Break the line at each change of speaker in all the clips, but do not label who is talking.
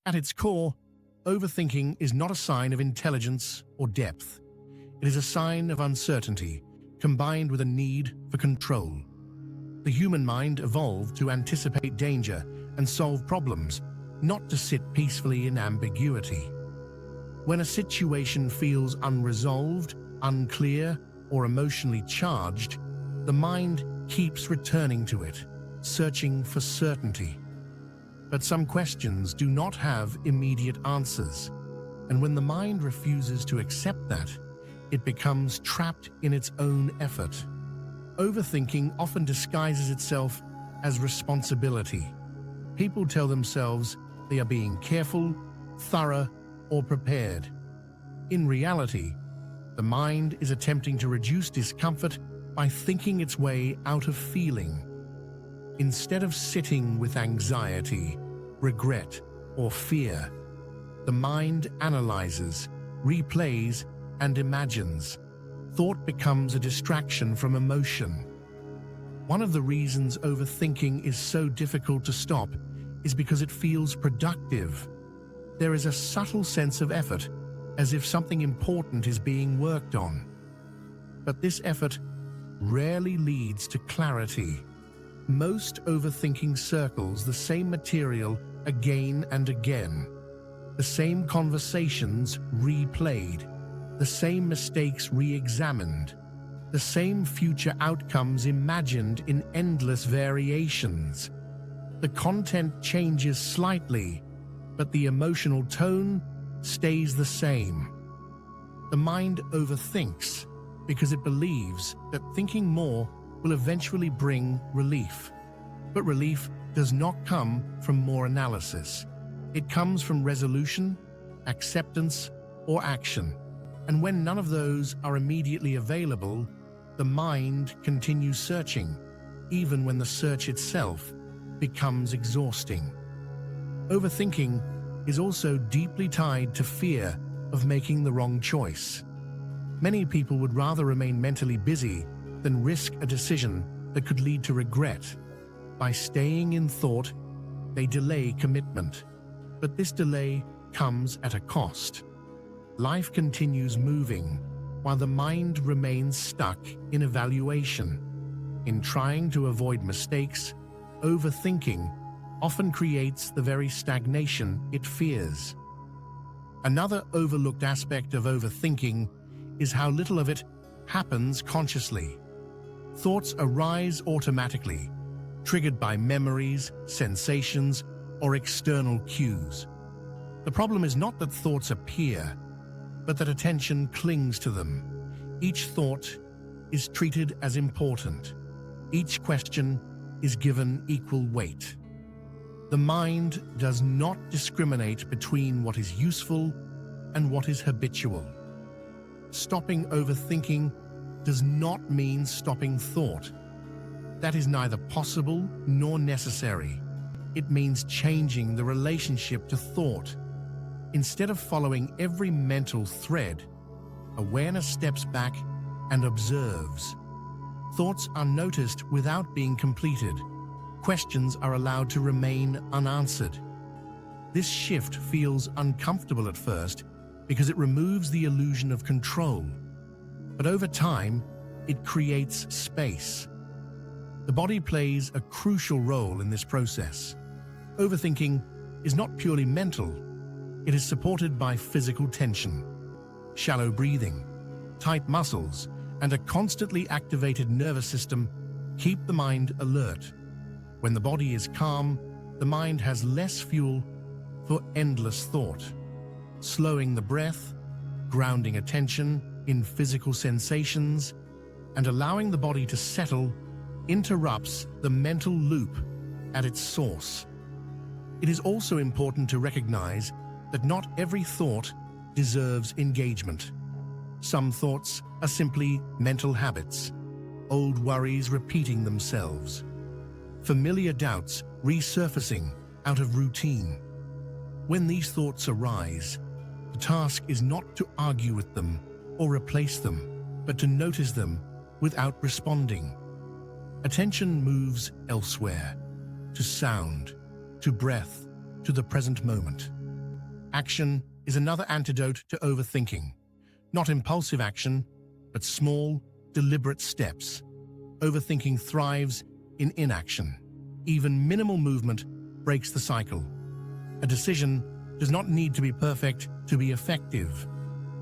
At its core, overthinking is not a sign of intelligence or depth. It is a sign of uncertainty, combined with a need for control. The human mind evolved to anticipate danger and solve problems, not to sit peacefully in ambiguity. When a situation feels unresolved, unclear, or emotionally charged, the mind keeps returning to it, searching for certainty. But some questions do not have immediate answers, and when the mind refuses to accept that, it becomes trapped in its own effort. Overthinking often disguises itself as responsibility. People tell themselves they are being careful, thorough, or prepared. In reality, the mind is attempting to reduce discomfort by thinking its way out of feeling. Instead of sitting with anxiety, regret, or fear, the mind analyzes, replays, and imagines. Thought becomes a distraction from emotion. One of the reasons overthinking is so difficult to stop is because it feels productive. There is a subtle sense of effort, as if something important is being worked on. But this effort rarely leads to clarity. Most overthinking circles the same material again and again, the same conversations replayed, the same mistakes re-examined, the same future outcomes imagined in endless variations. The content changes slightly, but the emotional tone stays the same. The mind overthinks because it believes that thinking more will eventually bring relief. But relief does not come from more analysis. It comes from resolution, acceptance, or action. And when none of those are immediately available, the mind continues searching, even when the search itself becomes exhausting. Overthinking is also deeply tied to fear of making the wrong choice. Many people would rather remain mentally busy than risk a decision that could lead to regret. By staying in thought, they delay commitment. But this delay comes at a cost. Life continues moving, while the mind remains stuck in evaluation. In trying to avoid mistakes, overthinking often creates the very stagnation it fears. Another overlooked aspect of overthinking is how little of it happens consciously. Thoughts arise automatically, triggered by memories, sensations, or external cues. The problem is not that thoughts appear, but that attention clings to them. Each thought is treated as important. Each question is given equal weight. The mind does not discriminate between what is useful and what is habitual. Stopping overthinking does not mean stopping thought. That is neither possible nor necessary. It means changing the relationship to thought. Instead of following every mental thread, awareness steps back and observes. Thoughts are noticed without being completed. Questions are allowed to remain unanswered. This shift feels uncomfortable at first because it removes the illusion of control. But over time, it creates space. The body plays a crucial role in this process. Overthinking is not purely mental. It is supported by physical tension. Shallow breathing, tight muscles, and a constantly activated nervous system keep the mind alert. When the body is calm, the mind has less fuel for endless thought. Slowing the breath, grounding attention in physical sensations, and allowing the body to settle interrupts the mental loop at its source. It is also important to recognize that not every thought deserves engagement. Some thoughts are simply mental habits, old worries repeating themselves, familiar doubts resurfacing out of routine. When these thoughts arise, the task is not to argue with them or replace them, but to notice them without responding. Attention moves elsewhere, to sound, to breath, to the present moment. Action is another antidote to overthinking. Not impulsive action, but small, deliberate steps. Overthinking thrives in inaction. Even minimal movement breaks the cycle. A decision does not need to be perfect to be effective.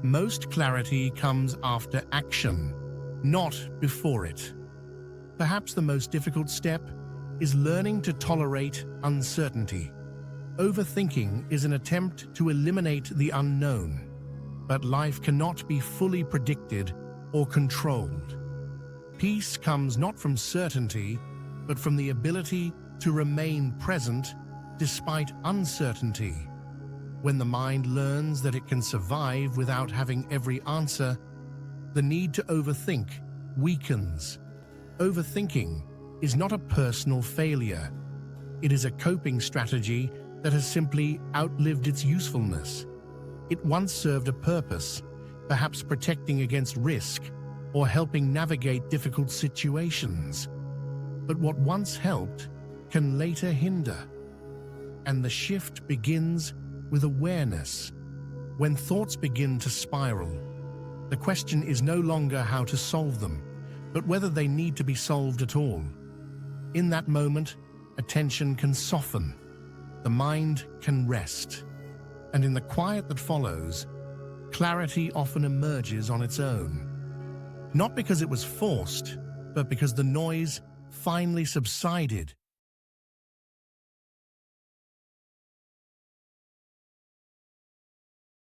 Most clarity comes after action, not before it. Perhaps the most difficult step is learning to tolerate uncertainty. Overthinking is an attempt to eliminate the unknown, but life cannot be fully predicted or controlled. Peace comes not from certainty, but from the ability to remain present despite uncertainty. When the mind learns that it can survive without having every answer, the need to overthink weakens. Overthinking is not a personal failure. It is a coping strategy that has simply outlived its usefulness. It once served a purpose, perhaps protecting against risk or helping navigate difficult situations. But what once helped can later hinder. And the shift begins with awareness. When thoughts begin to spiral, the question is no longer how to solve them, but whether they need to be solved at all. In that moment, attention can soften, the mind can rest, and in the quiet that follows, clarity often emerges on its own. Not because it was forced, but because the noise finally subsided